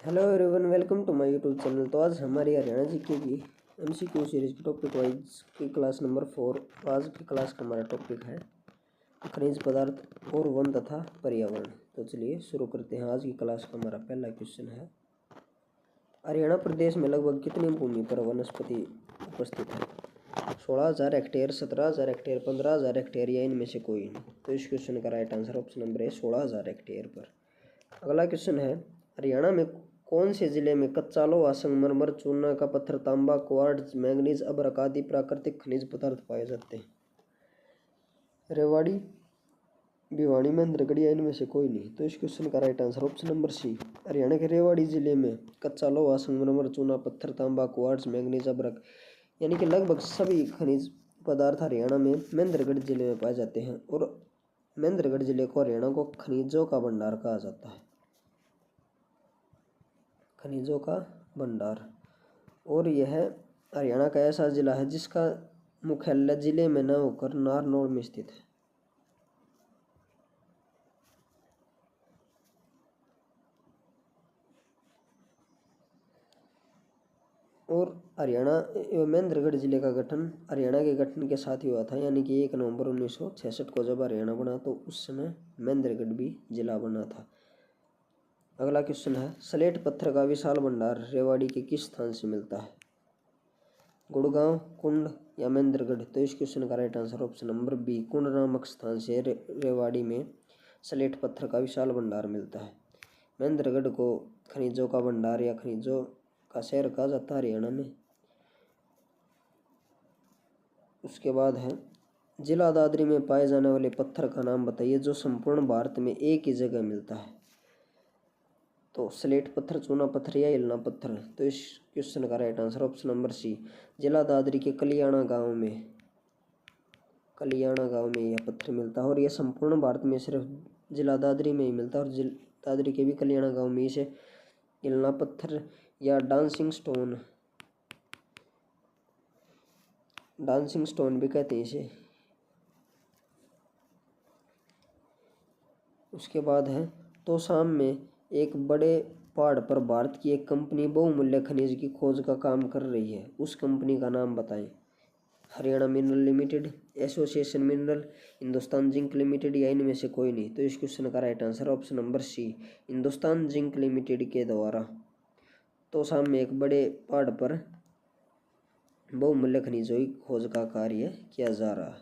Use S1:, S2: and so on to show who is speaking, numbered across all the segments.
S1: Hello everyone, welcome to my YouTube channel. तो आज हमारी हरियाणा जीके की एमसीक्यू सीरीज के टॉपिक वाइज की क्लास नंबर 4। आज की क्लास का हमारा टॉपिक है खनिज पदार्थ और वन तथा पर्यावरण। तो चलिए शुरू करते हैं। आज की क्लास का हमारा पहला क्वेश्चन है, हरियाणा प्रदेश में लगभग कितनी भूमि पर वनस्पति उपस्थित है? 16,000 हेक्टेयर, 17,000 हेक्टेयर, 15,000 हेक्टेयर या इनमें से कोई नहीं। तो इस क्वेश्चन का राइट आंसर ऑप्शन नंबर है 16,000 हेक्टेयर पर। अगला क्वेश्चन है, हरियाणा में कौन से जिले में कच्चा लोहा, संगमरमर, चूना का पत्थर, तांबा, क्वार्ट्ज, मैंगनीज, अभ्रक आदि प्राकृतिक खनिज पदार्थ पाए जाते हैं? रेवाड़ी, भिवानी, महेंद्रगढ़ या इनमें से कोई नहीं। तो इस क्वेश्चन का right answer option number C, Haryana के रेवाड़ी जिले में कच्चा लोहा, संगमरमर, चूना पत्थर, तांबा, क्वार्ट्ज, मैंगनीज, अभ्रक यानी कि लगभग सभी खनिज पदार्थ हरियाणा में महेंद्रगढ़ जिले में पाए जाते हैं। और महेंद्रगढ़ जिले को हरियाणा को खनिजों का भंडार कहा जाता है, खनिजों का भंडार। और यह हरियाणा का ऐसा जिला है जिसका मुख्यालय जिले में न होकर नारनौल में स्थित है। और हरियाणा महेंद्रगढ़ जिले का गठन हरियाणा के गठन के साथ ही हुआ था, यानी कि 1 नवंबर 1966 को जब हरियाणा बना तो उस समय महेंद्रगढ़ भी जिला बना था। अगला क्वेश्चन है, स्लेट पत्थर का विशाल भंडार रेवाड़ी के किस स्थान से मिलता है? गुड़गांव, कुंड या महेंद्रगढ़? तो इस क्वेश्चन का right answer option number B, कुंड नामक स्थान से रेवाड़ी में स्लेट पत्थर का विशाल भंडार मिलता है। महेंद्रगढ़ को खनिजों का भंडार या खनिजों का शहर कहा जाता है हरियाणा में। उसके बाद है, जिला दादरी में पाए जाने वाले पत्थर का नाम बताइए जो संपूर्ण भारत में एक ही जगह मिलता है। तो स्लेट पत्थर, चूना पत्थर या हिलना पत्थर? तो इस क्वेश्चन का right answer option number C, जिला दादरी के कलियाणा गांव में यह पत्थर मिलता है। और यह संपूर्ण भारत में सिर्फ जिला दादरी में ही मिलता है। और दादरी के भी कलियाणा गांव में इसे हिलना पत्थर या डांसिंग स्टोन भी कहते हैं इसे। उसके बाद है, तोशाम में एक बड़े पहाड़ पर भारत की एक कंपनी बहुमूल्य खनिज की खोज का काम कर रही है, उस कंपनी का नाम बताएं। Haryana mineral limited, association mineral, Hindustan zinc limited या इनमें से कोई नहीं। तो इस क्वेश्चन का right answer option number C, Hindustan zinc limited के द्वारा तोशाम में एक बड़े पहाड़ पर बहुमूल्य खनिजों की खोज का कार्य किया जा रहा है।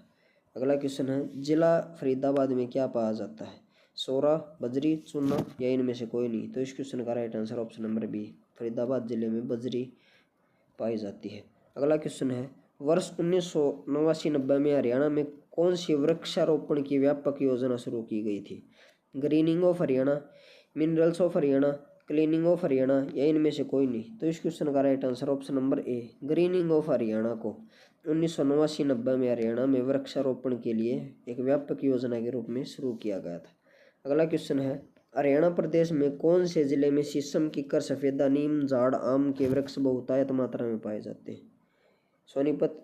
S1: अगला क्वेश्चन है, जिला फरीदाबाद में क्या पाया जाता है? सोरा, बजरी, चूना या इनमें से कोई नहीं। तो इस क्वेश्चन का right answer option number B, Faridabad जिले में बजरी पाई जाती है। अगला क्वेश्चन है, वर्ष 1989-90 में हरियाणा में कौन सी वृक्षारोपण की व्यापक योजना शुरू की गई थी? Grinning of Haryana, minerals of Haryana, cleaning of Haryana या इनमें से कोई नहीं। तो इस क्वेश्चन का right answer option number A, grinning of Haryana को 1989-90 में हरियाणा में वृक्षारोपण के लिए एक व्यापक योजना के रूप में शुरू किया गया था। अगला क्वेश्चन है, हरियाणा प्रदेश में कौन से जिले में शीशम, कीकर, सफेदा, नीम, झाड़, आम के वृक्ष बहुतायत मात्रा में पाए जाते हैं? सोनीपत,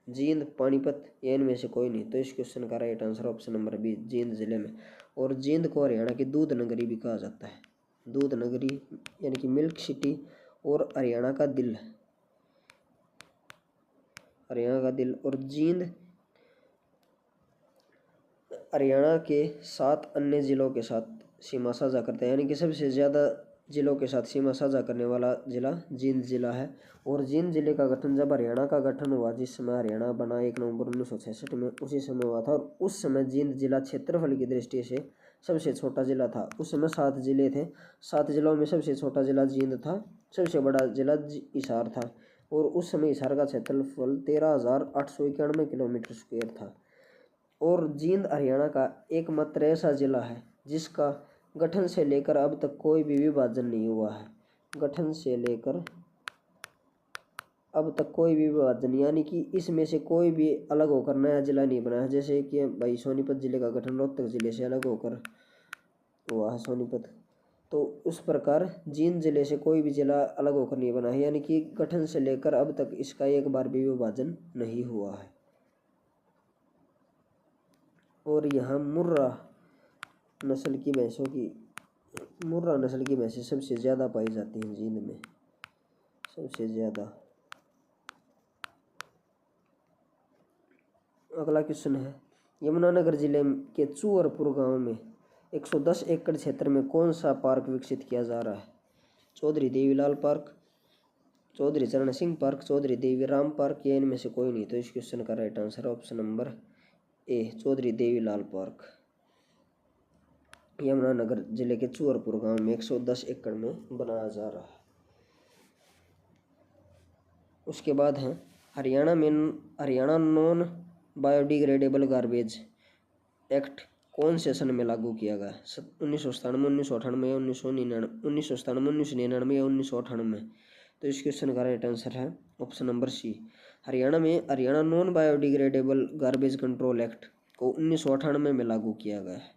S1: जींद, पानीपत या इनमें से कोई नहीं। तो इस क्वेश्चन का right answer option number B, Jind जिले में। और जींद को हरियाणा की दूध नगरी भी कहा जाता है, दूध नगरी यानी कि मिल्क सिटी और हरियाणा का दिल, और जींद हरियाणा के 7 अन्य जिलों के साथ सीमा साझा करता है, यानी कि सबसे ज़्यादा जिलों के साथ सीमा साझा करने वाला जिला जींद जिला है। और जींद जिले का गठन जब हरियाणा का गठन हुआ, जिस समय हरियाणा बना 1 नवंबर 1966 में, उसी समय हुआ था। और उस समय जींद जिला क्षेत्रफल की दृष्टि से सबसे छोटा जिला था। उस समय 7 जिले थे, 7 जिलों में सबसे छोटा जिला जींद था, सबसे बड़ा जिला हिसार था। और उस समय हिसार का क्षेत्रफल 13,891 किलोमीटर स्क्वायर था। और जींद हरियाणा का एकमात्र ऐसा जिला है जिसका गठन से लेकर अब तक कोई भी विभाजन नहीं हुआ है। गठन से लेकर अब तक कोई भी विभाजन, यानी कि इसमें से कोई भी अलग होकर नया जिला नहीं बना है। जैसे कि भाई सोनीपत जिले का गठन रोहतक जिले से अलग होकर हुआ है, सोनीपत। तो उस प्रकार जींद जिले से कोई भी जिला अलग होकर नहीं बना है, यानी कि गठन से लेकर अब तक इसका एक बार भी विभाजन नहीं हुआ है। और यहाँ मुर्रा नस्ल की भैंसों की मुर्रा नस्ल की भैंसें सबसे ज़्यादा पाई जाती हैं जींद में, सबसे ज़्यादा। अगला क्वेश्चन है, यमुनानगर जिले के चूअरपुर गांव में 110 एकड़ क्षेत्र में कौन सा पार्क विकसित किया जा रहा है? Chaudhary Devilal park, Chaudhary Charan Singh park, Chaudhary Deviram park, या इनमें से कोई नहीं। तो इस क्वेश्चन का right answer option number A, Chaudhary Devilal park, Yamunanagar जिले के चूअरपुर गांव में 110 एकड़ में बनाया जा रहा है। उसके बाद है, Haryana non biodegradable garbage act कौन से सन में लागू किया गया? 1997, 1998 या 1997, 1999 या 1998? तो इस क्वेश्चन का राइट आंसर है option number C, Haryana non biodegradable garbage control act को 1998 में लागू किया गया है।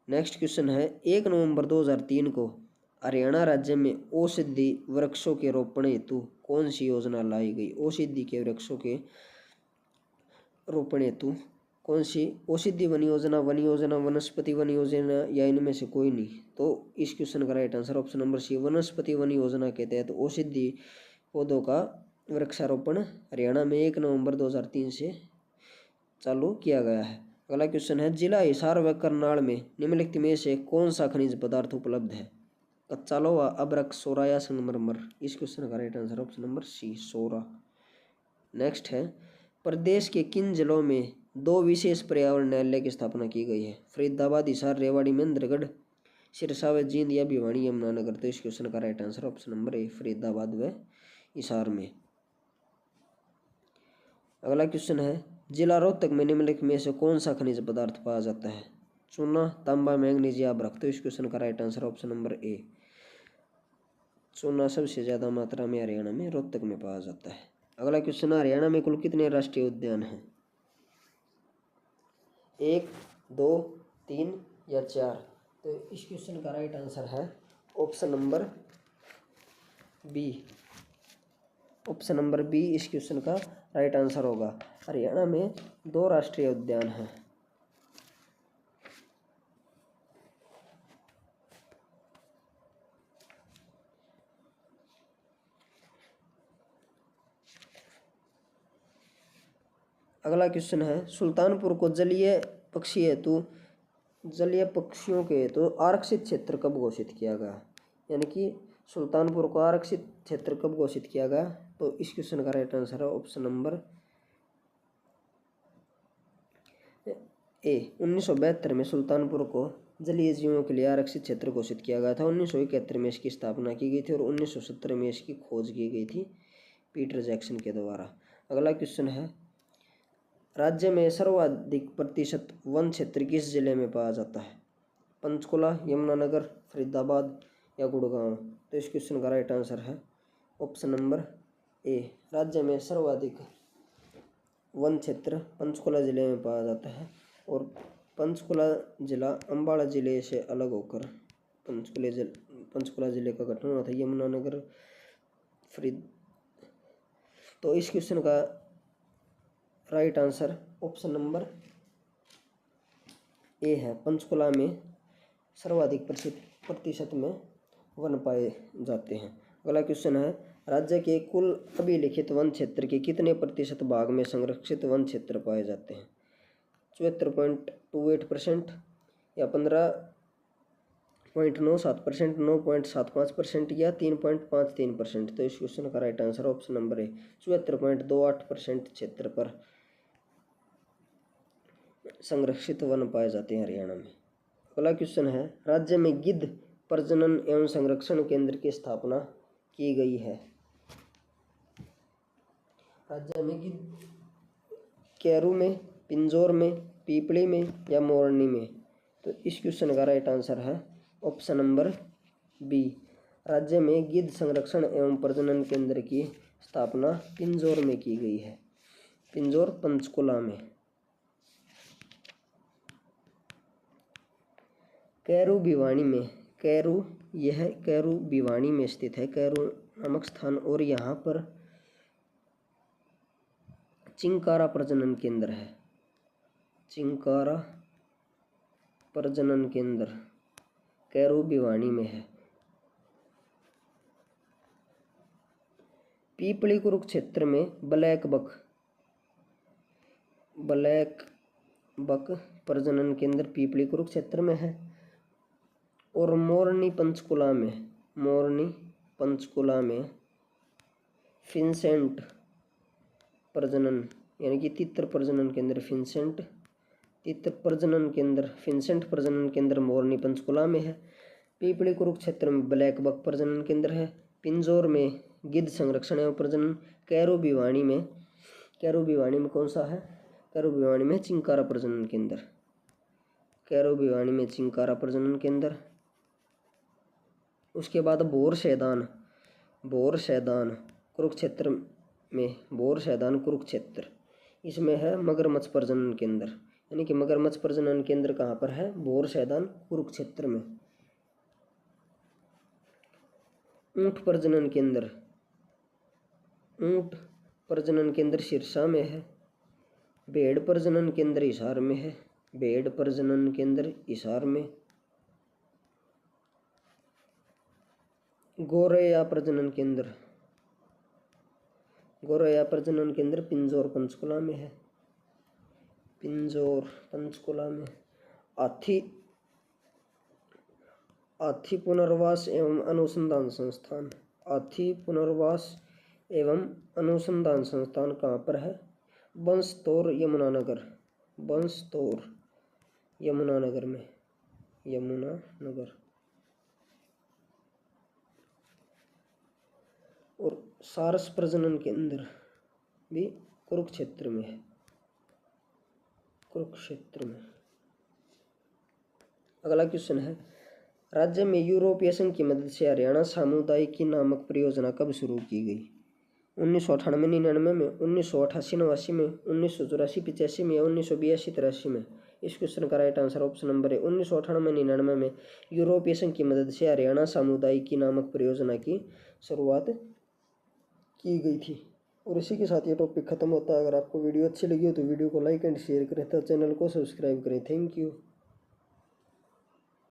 S1: नेक्स्ट क्वेश्चन है, 1 नवंबर 2003 को हरियाणा राज्य में औषधि वृक्षों के रोपण हेतु कौन सी योजना लाई गई? औषधि के वृक्षों के रोपण हेतु कौन सी? औषधि वन योजना, वनस्पति वन योजना, या इनमें से कोई नहीं। तो इस क्वेश्चन का right answer option number C, वनस्पति वन योजना के तहत औषधि पौधों का वृक्षारोपण हरियाणा में 1 नवंबर 2003 से चालू किया गया है। अगला क्वेश्चन है, जिला हिसार व करनाल में निम्नलिखित में से कौन सा खनिज पदार्थ उपलब्ध है? कच्चा लोहा, अभ्रक, सोरा या संगमरमर? इस क्वेश्चन का right answer option number C, सोरा। नेक्स्ट है, प्रदेश के किन जिलों में 2 विशेष पर्यावरण न्यायालय की स्थापना की गई है? फरीदाबाद, हिसार, रेवाड़ी, महेंद्रगढ़, सिरसा व जींद, या भिवानी, यमुनानगर? तो इस क्वेश्चन का राइट आंसर ऑप्शन नंबर ए, फरीदाबाद व हिसार में। अगला क्वेश्चन है, जिला रोहतक में निम्नलिखित में से कौन सा खनिज पदार्थ पाया जाता है? चूना, तांबा, मैंगनीज या अभ्रक? तो इस क्वेश्चन का राइट आंसर ऑप्शन नंबर ए, चूना सबसे ज्यादा मात्रा में हरियाणा में रोहतक में पाया जाता है। अगला क्वेश्चन, हरियाणा में कुल कितने राष्ट्रीय उद्यान हैं? 1, 2, 3 या 4? तो इस क्वेश्चन का राइट आंसर है option number B, option number B इस क्वेश्चन का राइट आंसर होगा। हरियाणा में 2 राष्ट्रीय उद्यान हैं। अगला क्वेश्चन है, सुल्तानपुर को जलीय पक्षियों के हेतु आरक्षित क्षेत्र कब घोषित किया गया? यानी कि सुल्तानपुर को आरक्षित क्षेत्र कब घोषित किया गया? तो इस क्वेश्चन का राइट आंसर है ऑप्शन नंबर ए, 1972 में सुल्तानपुर को जलीय जीवों के लिए आरक्षित क्षेत्र घोषित किया गया था। 1971 में इसकी स्थापना की गई थी और 1970 में इसकी खोज की गई थी पीटर जैक्सन के द्वारा। अगला क्वेश्चन है, राज्य में सर्वाधिक प्रतिशत वन क्षेत्र किस जिले में पाया जाता है? पंचकुला, यमुनानगर, फरीदाबाद या गुड़गांव? तो इस क्वेश्चन का राइट आंसर है ऑप्शन नंबर ए, राज्य में सर्वाधिक वन क्षेत्र पंचकुला जिले में पाया जाता है। और पंचकुला जिला अम्बाड़ा जिले से अलग होकर पंचकुला जिले का गठन हुआ था। यमुनानगर, फरीद। तो इस क्वेश्चन का राइट आंसर ऑप्शन नंबर ए है, पंचकुला में सर्वाधिक प्रतिशत में वन पाए जाते हैं। अगला क्वेश्चन है, राज्य के कुल अभिलिखित वन क्षेत्र के कितने प्रतिशत भाग में संरक्षित वन क्षेत्र पाए जाते हैं? 74.28% या 15.97%, 9.75% या 3.53%? तो इस क्वेश्चन का राइट आंसर ऑप्शन नंबर ए, 74.28% क्षेत्र पर संरक्षित वन पाए जाते हैं हरियाणा में। अगला क्वेश्चन है, राज्य में गिद्ध प्रजनन एवं संरक्षण केंद्र की स्थापना की गई है? राज्य में गिद्ध कैरू में, पिंजौर में, पीपली में या मोरनी में? तो इस क्वेश्चन का राइट आंसर है ऑप्शन नंबर बी, राज्य में गिद्ध संरक्षण एवं प्रजनन केंद्र की स्थापना पिंजौर में की गई है, पिंजौर पंचकुला में। कैरू भिवानी में, कैरू भिवानी में स्थित है, कैरू नामक स्थान, और यहाँ पर चिंकारा प्रजनन केंद्र है, चिंकारा प्रजनन केंद्र। कैरो भिवानी में है। पीपली कुरुक्षेत्र में ब्लैक बक प्रजनन केंद्र पीपली कुरुक्षेत्र में है। और मोरनी पंचकुला में फिंसेंट प्रजनन यानी कि तीतर प्रजनन केंद्र फिंसेंट प्रजनन केंद्र मोरनी पंचकुला में है। पीपली कुरुक्षेत्र में ब्लैक बक प्रजनन केंद्र है। पिंजौर में गिद्ध संरक्षण एवं प्रजनन। कैरो भिवानी में कौन सा है? कैरो भिवानी में चिंकारा प्रजनन केंद्र। उसके बाद बोर सैदान कुरुक्षेत्र, इसमें है मगरमच्छ प्रजनन केंद्र, यानी कि मगरमच्छ प्रजनन केंद्र कहाँ पर है? बोर सैदान कुरुक्षेत्र में। ऊंट प्रजनन केंद्र सिरसा में है। भेड़ प्रजनन केंद्र हिसार में है। गोरैया प्रजनन केंद्र पिंजौर पंचकुला में है। हाथी पुनर्वास एवं अनुसंधान संस्थान कहाँ पर है? बंसतौर यमुनानगर में। और सारस प्रजनन केंद्र भी कुरुक्षेत्र में है। अगला क्वेश्चन है, राज्य में यूरोपीय संघ की मदद से हरियाणा सामुदायिकी नामक परियोजना कब शुरू की गई? 1998-99 में, 1988-89 में, 1984-85 में या 1982-83 में? इस क्वेश्चन का राइट आंसर ऑप्शन नंबर है 1998-99 में यूरोपीय संघ की मदद से हरियाणा सामुदायिकी नामक परियोजना की शुरुआत की गई थी। और इसी के साथ ये टॉपिक खत्म होता है। अगर आपको वीडियो अच्छी लगी हो तो वीडियो को लाइक एंड शेयर करें तथा चैनल को सब्सक्राइब करें। Thank you.